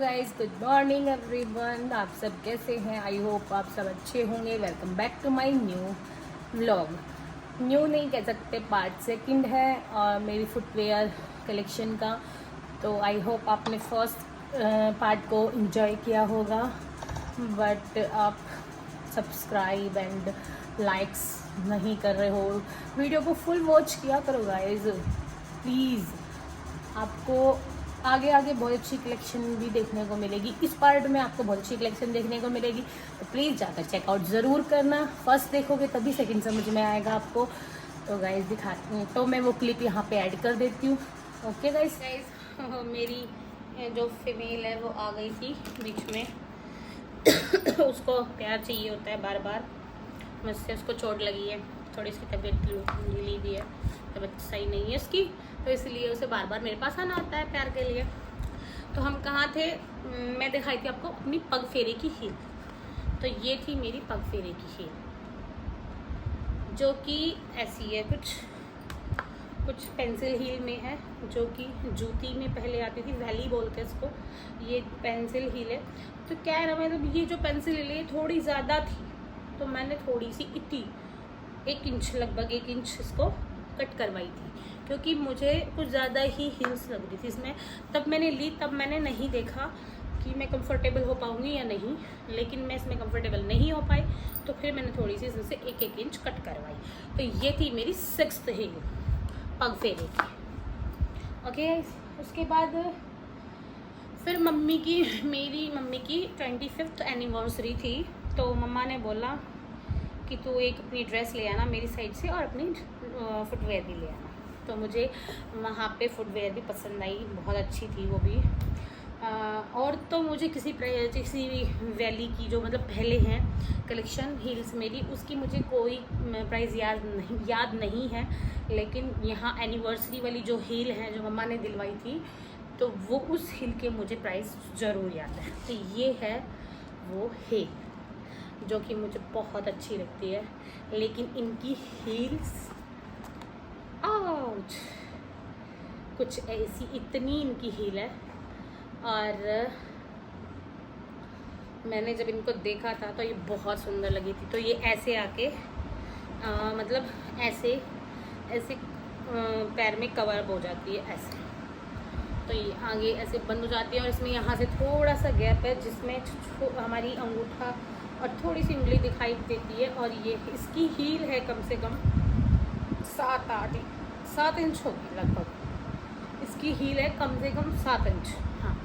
Guys, good morning everyone. आप सब कैसे हैं? आई होप आप सब अच्छे होंगे। Welcome back to my new vlog. New नहीं कह सकते, पार्ट सेकंड है और मेरी फुटवेयर कलेक्शन का। तो आई होप आपने फर्स्ट पार्ट को एंजॉय किया होगा, बट आप सब्सक्राइब एंड लाइक्स नहीं कर रहे हो। वीडियो को फुल वॉच किया करो गाइस प्लीज़। आपको आगे आगे बहुत अच्छी कलेक्शन भी देखने को मिलेगी। इस पार्ट में आपको बहुत अच्छी कलेक्शन देखने को मिलेगी, तो प्लीज़ जाकर चेकआउट ज़रूर करना। फर्स्ट देखोगे तभी सेकंड समझ में आएगा आपको। तो गाइस दिखाती हूँ, तो मैं वो क्लिप यहाँ पे ऐड कर देती हूँ। ओके गाइस मेरी जो फीमेल है वो आ गई थी बीच में। उसको प्यार चाहिए होता है बार बार। मुझसे उसको चोट लगी है, थोड़ी सी तबीयत ढीली भी है, तबीयत सही नहीं है उसकी, तो इसलिए उसे बार बार मेरे पास आना होता है प्यार के लिए। तो हम कहाँ थे? मैं दिखाई थी आपको अपनी पग फेरे की हील। तो ये थी मेरी पग फेरे की हील, जो कि ऐसी है, कुछ पेंसिल हील में है, जो कि जूती में पहले आती थी, वैली बोलते हैं इसको। ये पेंसिल हील है। तो क्या है ना, मतलब ये जो पेंसिल हील है थोड़ी ज़्यादा थी, तो मैंने थोड़ी सी इतनी 1 इंच, लगभग 1 इंच इसको कट करवाई थी, क्योंकि मुझे कुछ ज़्यादा ही हील्स लग रही थी इसमें। तब मैंने ली, तब मैंने नहीं देखा कि मैं कंफर्टेबल हो पाऊँगी या नहीं, लेकिन मैं इसमें कंफर्टेबल नहीं हो पाई, तो फिर मैंने थोड़ी सी इसमें से 1-1 इंच कट करवाई। तो ये थी मेरी 6th हील पग फेरे की। ओके, उसके बाद फिर मेरी मम्मी की 25th एनिवर्सरी थी। तो मम्मा ने बोला कि तू एक अपनी ड्रेस ले आना मेरी साइड से और अपनी फुटवेयर भी ले आना। तो मुझे वहाँ पे फुटवेयर भी पसंद आई, बहुत अच्छी थी वो भी। और तो मुझे किसी वैली की जो मतलब पहले हैं कलेक्शन हील्स मेरी, उसकी मुझे कोई प्राइस याद नहीं है, लेकिन यहाँ एनिवर्सरी वाली जो हील है जो मम्मा ने दिलवाई थी, तो वो उस हील के मुझे प्राइस ज़रूर याद है। तो ये है वो हील जो कि मुझे बहुत अच्छी लगती है, लेकिन इनकी हील्स आउच कुछ ऐसी, इतनी इनकी हील है। और मैंने जब इनको देखा था तो ये बहुत सुंदर लगी थी। तो ये ऐसे आके मतलब ऐसे पैर में कवर हो जाती है ऐसे, तो ये आगे ऐसे बंद हो जाती है, और इसमें यहाँ से थोड़ा सा गैप है जिसमें हमारी अंगूठा और थोड़ी सी उंगली दिखाई देती है। और ये इसकी हील है कम से कम 7 इंच होगी लगभग। इसकी हील है कम से कम 7 इंच। हाँ,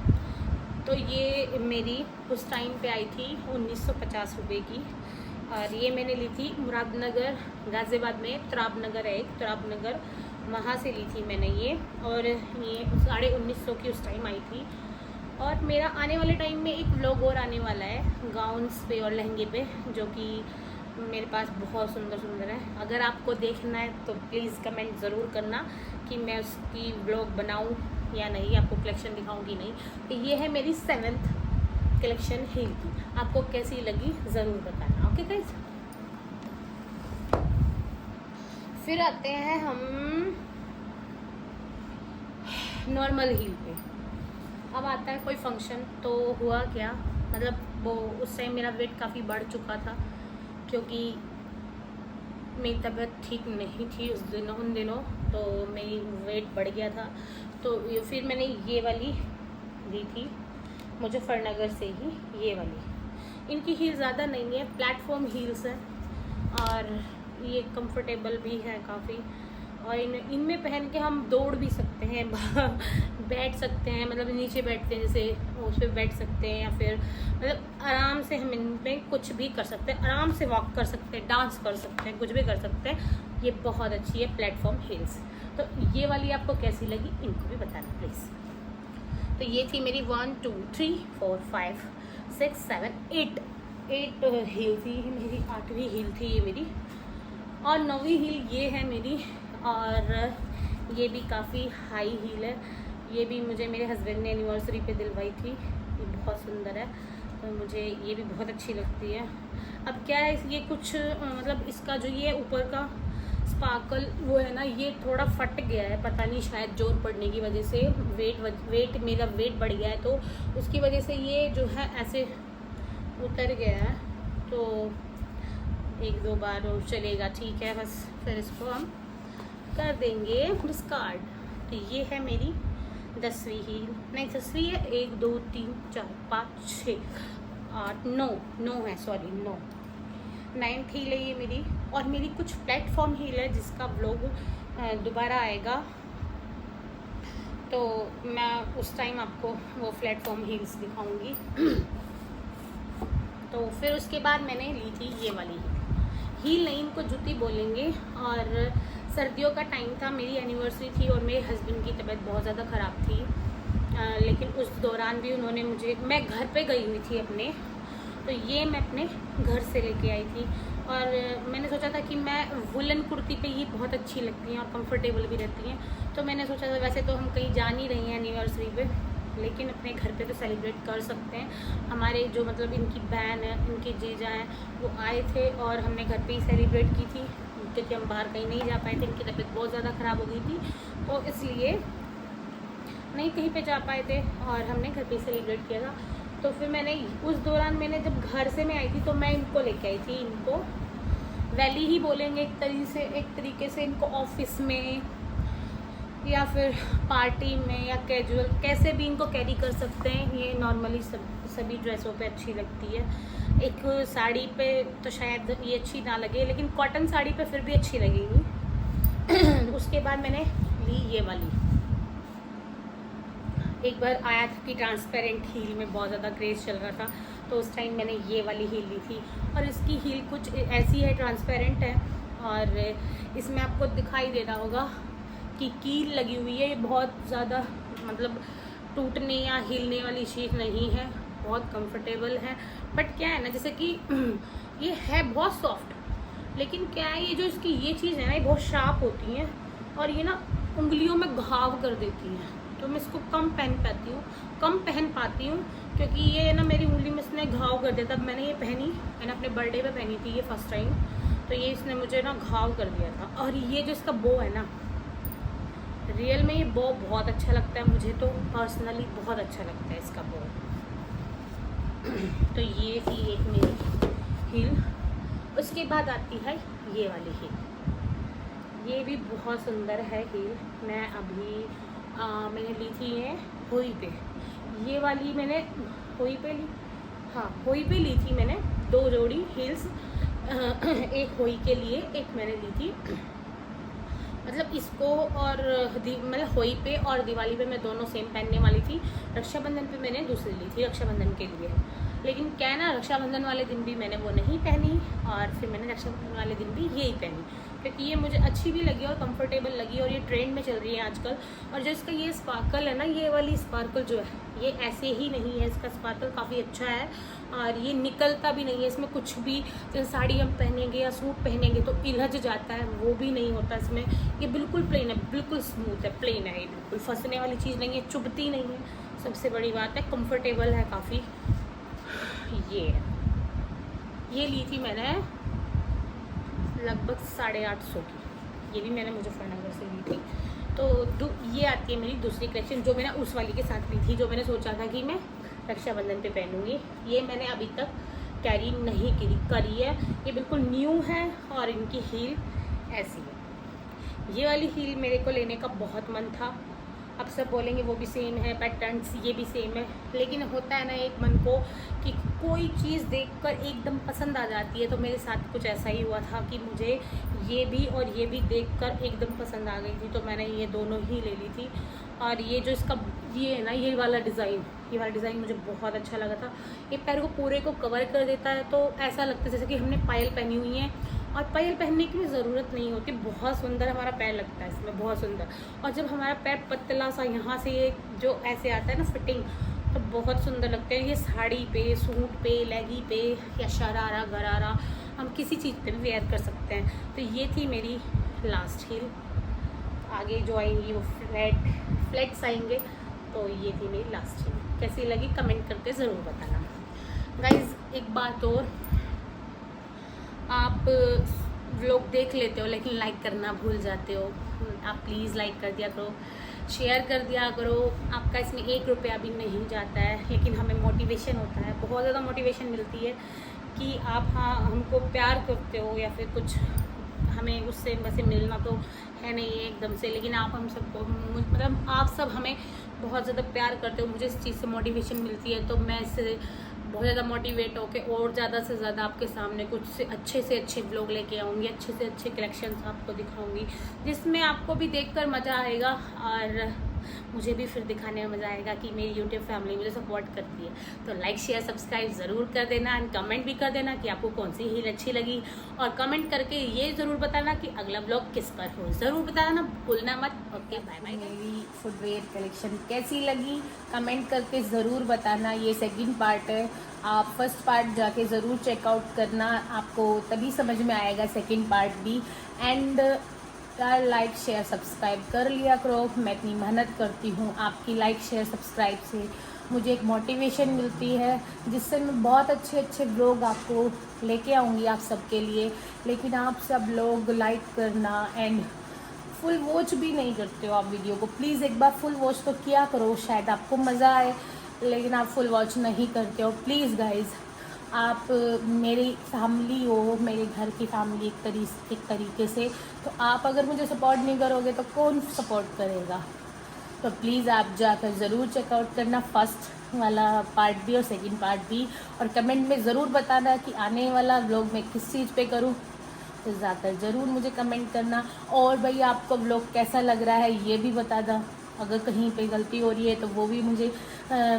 तो ये मेरी उस टाइम पे आई थी 1950 रुपये की, और ये मैंने ली थी मुरादनगर, गाज़ियाबाद में तुराबनगर है एक, तुराबनगर, वहाँ से ली थी मैंने ये। और ये 1950 की उस टाइम आई थी। और मेरा आने वाले टाइम में एक व्लॉग और आने वाला है गाउन्स पे और लहंगे पे, जो कि मेरे पास बहुत सुंदर सुंदर है। अगर आपको देखना है तो प्लीज़ कमेंट ज़रूर करना कि मैं उसकी व्लॉग बनाऊं या नहीं, आपको कलेक्शन दिखाऊं कि नहीं। तो ये है मेरी 7th कलेक्शन हील की। आपको कैसी लगी ज़रूर बताना। ओके गाइस, फिर आते हैं हम नॉर्मल हील पे। अब आता है कोई फंक्शन, तो हुआ क्या, मतलब वो उस टाइम मेरा वेट काफ़ी बढ़ चुका था, क्योंकि मेरी तबीयत ठीक नहीं थी उन दिनों, तो मेरी वेट बढ़ गया था। तो फिर मैंने ये वाली ली थी मुजफ्फरनगर से ही, ये वाली। इनकी हील ज़्यादा नहीं है, प्लेटफॉर्म हील्स है, और ये कंफर्टेबल भी है काफ़ी। और इनमें पहन के हम दौड़ भी सकते हैं, बैठ सकते हैं, मतलब नीचे बैठते हैं जैसे उस पर बैठ सकते हैं, या फिर मतलब आराम से हम इनमें कुछ भी कर सकते हैं, आराम से वॉक कर सकते हैं, डांस कर सकते हैं, कुछ भी कर सकते हैं। ये बहुत अच्छी है प्लेटफॉर्म हील्स। तो ये वाली आपको कैसी लगी इनको भी बताना प्लीज़। तो ये थी मेरी 1 2 3 4 5 6 7 8 हील थी मेरी, 8वीं हील थी ये मेरी, और 9वीं हील ये है मेरी। और ये भी काफ़ी हाई हील है, ये भी मुझे मेरे हस्बैंड ने एनिवर्सरी पे दिलवाई थी। ये बहुत सुंदर है, तो मुझे ये भी बहुत अच्छी लगती है। अब क्या है, ये कुछ मतलब इसका जो ये ऊपर का स्पार्कल वो है ना, ये थोड़ा फट गया है, पता नहीं शायद जोर पड़ने की वजह से, मेरा वेट बढ़ गया है तो उसकी वजह से ये जो है ऐसे उतर गया है। तो 1-2 बार और चलेगा, ठीक है, बस फिर इसको हम कर देंगे डिस्कार्ड। तो ये है मेरी 10वीं हील, नहीं 10वीं है, 1 2 3 4 5 6 8 9 है, सॉरी 9th हील है ये मेरी। और मेरी कुछ प्लेटफॉर्म हील है जिसका व्लॉग दोबारा आएगा, तो मैं उस टाइम आपको वो प्लेटफॉर्म हील्स दिखाऊंगी। तो फिर उसके बाद मैंने ली थी ये वाली हील नहीं, इनको जूती बोलेंगे। और सर्दियों का टाइम था, मेरी एनिवर्सरी थी और मेरे हस्बैंड की तबीयत बहुत ज़्यादा ख़राब थी, लेकिन उस दौरान भी उन्होंने मुझे, मैं घर पे गई हुई थी अपने, तो ये मैं अपने घर से लेके आई थी। और मैंने सोचा था कि मैं वुलन कुर्ती पे ये बहुत अच्छी लगती हैं और कंफर्टेबल भी रहती हैं, तो मैंने सोचा था वैसे तो हम कहीं जा नहीं रही हैं एनिवर्सरी पे, लेकिन अपने घर पे तो सेलिब्रेट कर सकते हैं। हमारे जो मतलब इनकी बहन है, इनके जीजा हैं, वो आए थे और हमने घर पे ही सेलिब्रेट की थी, क्योंकि हम बाहर कहीं नहीं जा पाए थे, इनकी तबीयत बहुत ज़्यादा ख़राब हो गई थी, तो इसलिए नहीं कहीं पे जा पाए थे और हमने घर पे ही सेलिब्रेट किया था। तो फिर मैंने उस दौरान, मैंने जब घर से मैं आई थी तो मैं इनको लेके आई थी, इनको वैली ही बोलेंगे एक तरीके से इनको ऑफिस में या फिर पार्टी में या कैजुअल, कैसे भी इनको कैरी कर सकते हैं। ये नॉर्मली सभी ड्रेसों पे अच्छी लगती है। एक साड़ी पे तो शायद ये अच्छी ना लगे, लेकिन कॉटन साड़ी पे फिर भी अच्छी लगेगी। उसके बाद मैंने ली ये वाली, एक बार आया था कि ट्रांसपेरेंट हील में बहुत ज़्यादा क्रेज़ चल रहा था, तो उस टाइम मैंने ये वाली हील ली थी। और इसकी हील कुछ ऐसी है, ट्रांसपेरेंट है, और इसमें आपको दिखाई दे रहा होगा कि कील लगी हुई है। ये बहुत ज़्यादा मतलब टूटने या हिलने वाली चीज़ नहीं है, बहुत कंफर्टेबल है। बट क्या है ना, जैसे कि ये है बहुत सॉफ्ट, लेकिन क्या है, ये जो इसकी ये चीज़ है ना, ये बहुत शार्प होती हैं और ये ना उंगलियों में घाव कर देती हैं, तो मैं इसको कम पहन पाती हूँ क्योंकि ये ना मेरी उंगली में इसने घाव कर दिया। तब मैंने ये पहनी, मैंने अपने बर्थडे पे पहनी थी ये फर्स्ट टाइम, तो ये इसने मुझे ना घाव कर दिया था। और ये जो इसका बो है ना, रियल में ये बो बहुत अच्छा लगता है मुझे, तो पर्सनली बहुत अच्छा लगता है इसका बो। तो ये थी एक मेरी हील। उसके बाद आती है ये वाली हील, ये भी बहुत सुंदर है हील। मैं अभी मैंने ली थी ये होई पे, ये वाली मैंने होई पे ली, हाँ होई पे ली थी मैंने 2 जोड़ी हील्स, एक होई के लिए, एक मैंने ली थी मतलब इसको, और मतलब होई पे और दिवाली पे मैं दोनों सेम पहनने वाली थी। रक्षाबंधन पे मैंने दूसरी ली थी रक्षाबंधन के लिए, लेकिन क्या है ना, रक्षाबंधन वाले दिन भी मैंने वो नहीं पहनी और फिर मैंने रक्षाबंधन वाले दिन भी यही पहनी, क्योंकि ये मुझे अच्छी भी लगी और कंफर्टेबल लगी और ये ट्रेंड में चल रही है आजकल। और जो इसका ये स्पार्कल है ना, ये वाली स्पार्कल जो है ये ऐसे ही नहीं है, इसका स्पार्कल काफ़ी अच्छा है और ये निकलता भी नहीं है। इसमें कुछ भी जैसे साड़ी हम पहनेंगे या सूट पहनेंगे तो इलझ जाता है, वो भी नहीं होता इसमें। ये बिल्कुल प्लेन है, बिल्कुल स्मूथ है, प्लेन है, ये बिल्कुल फंसने वाली चीज़ नहीं है, चुभती नहीं है, सबसे बड़ी बात है, कंफर्टेबल है काफ़ी। ये ली थी मैंने लगभग 850 की, ये भी मैंने मुजफ्फरनगर से ली थी। तो ये आती है मेरी दूसरी कलेक्शन, जो मैंने उस वाली के साथ ली थी, जो मैंने सोचा था कि मैं रक्षाबंधन पे पहनूंगी। ये मैंने अभी तक कैरी नहीं करी है, ये बिल्कुल न्यू है और इनकी हील ऐसी है। ये वाली हील मेरे को लेने का बहुत मन था। अब सब बोलेंगे वो भी सेम है, पैटर्न्स ये भी सेम है, लेकिन होता है ना एक मन को कि कोई चीज़ देखकर एकदम पसंद आ जाती है। तो मेरे साथ कुछ ऐसा ही हुआ था कि मुझे ये भी और ये भी देखकर एकदम पसंद आ गई थी, तो मैंने ये दोनों ही ले ली थी। और ये जो इसका ये है ना, ये वाला डिज़ाइन मुझे बहुत अच्छा लगा था। ये पैर को पूरे को कवर कर देता है, तो ऐसा लगता है जैसे कि हमने पायल पहनी हुई है, और पायल पहनने की भी ज़रूरत नहीं होती। बहुत सुंदर हमारा पैर लगता है इसमें, बहुत सुंदर। और जब हमारा पैर पतला सा यहाँ से ये जो ऐसे आता है ना फिटिंग, तो बहुत सुंदर लगता है। ये साड़ी पे, सूट पे, लेगी पे या शरारा गरारा, हम किसी चीज़ पे भी वेयर कर सकते हैं। तो ये थी मेरी लास्ट हील। आगे जो आएंगी वो फ्लैट्स आएंगे, तो ये थी मेरी लास्ट हील। कैसी लगी कमेंट करके ज़रूर बताना गाइज़। एक बात और, आप व्लॉग देख लेते हो लेकिन लाइक करना भूल जाते हो। आप प्लीज़ लाइक कर दिया करो, शेयर कर दिया करो। आपका इसमें 1 रुपया भी नहीं जाता है, लेकिन हमें मोटिवेशन होता है, बहुत ज़्यादा मोटिवेशन मिलती है कि आप हाँ हमको प्यार करते हो, या फिर कुछ हमें उससे वैसे मिलना तो है नहीं है एकदम से, लेकिन आप हम सबको मतलब आप सब हमें बहुत ज़्यादा प्यार करते हो। मुझे इस चीज़ से मोटिवेशन मिलती है, तो मैं इससे बहुत ज़्यादा मोटिवेट होके और ज़्यादा से ज़्यादा आपके सामने कुछ से अच्छे व्लॉग लेके आऊँगी, अच्छे से अच्छे कलेक्शंस आपको दिखाऊंगी, जिसमें आपको भी देखकर मज़ा आएगा और मुझे भी फिर दिखाने में मज़ा आएगा कि मेरी यूट्यूब फैमिली मुझे सपोर्ट करती है। तो लाइक शेयर सब्सक्राइब ज़रूर कर देना एंड कमेंट भी कर देना कि आपको कौन सी हील अच्छी लगी, और कमेंट करके ये ज़रूर बताना कि अगला ब्लॉग किस पर हो, ज़रूर बताना भूलना मत। Okay bye bye. मेरी फुटवेयर कलेक्शन कैसी लगी कमेंट करके ज़रूर बताना। ये सेकंड पार्ट है, आप फर्स्ट पार्ट जाके ज़रूर चेकआउट करना, आपको तभी समझ में आएगा सेकंड पार्ट भी। एंड यार लाइक शेयर सब्सक्राइब कर लिया करो, मैं इतनी मेहनत करती हूँ, आपकी लाइक शेयर सब्सक्राइब से मुझे एक मोटिवेशन मिलती है, जिससे मैं बहुत अच्छे व्लॉग आपको लेके आऊँगी आप सबके लिए। लेकिन आप सब लोग लाइक करना एंड फुल वॉच भी नहीं करते हो आप वीडियो को। प्लीज़ एक बार फुल वॉच तो किया करो, शायद आपको मज़ा आए, लेकिन आप फुल वॉच नहीं करते हो। प्लीज़ गाइज़, आप मेरी फैमिली हो, मेरे घर की फैमिली एक तरीके से, तो आप अगर मुझे सपोर्ट नहीं करोगे तो कौन सपोर्ट करेगा। तो प्लीज़ आप जाकर ज़रूर चेकआउट करना फर्स्ट वाला पार्ट भी और सेकंड पार्ट भी, और कमेंट में ज़रूर बताना कि आने वाला व्लॉग मैं किस चीज़ पे करूँ, तो ज़्यादा ज़रूर मुझे कमेंट करना। और भाई आपको व्लॉग कैसा लग रहा है ये भी बता दो, अगर कहीं पे गलती हो रही है तो वो भी मुझे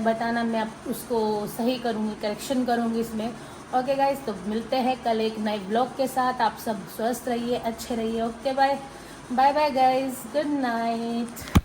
बताना, मैं उसको सही करूँगी, करेक्शन करूँगी इसमें। ओके गाइस, तो मिलते हैं कल एक नए ब्लॉग के साथ। आप सब स्वस्थ रहिए, अच्छे रहिए। Okay bye bye bye guys, good night.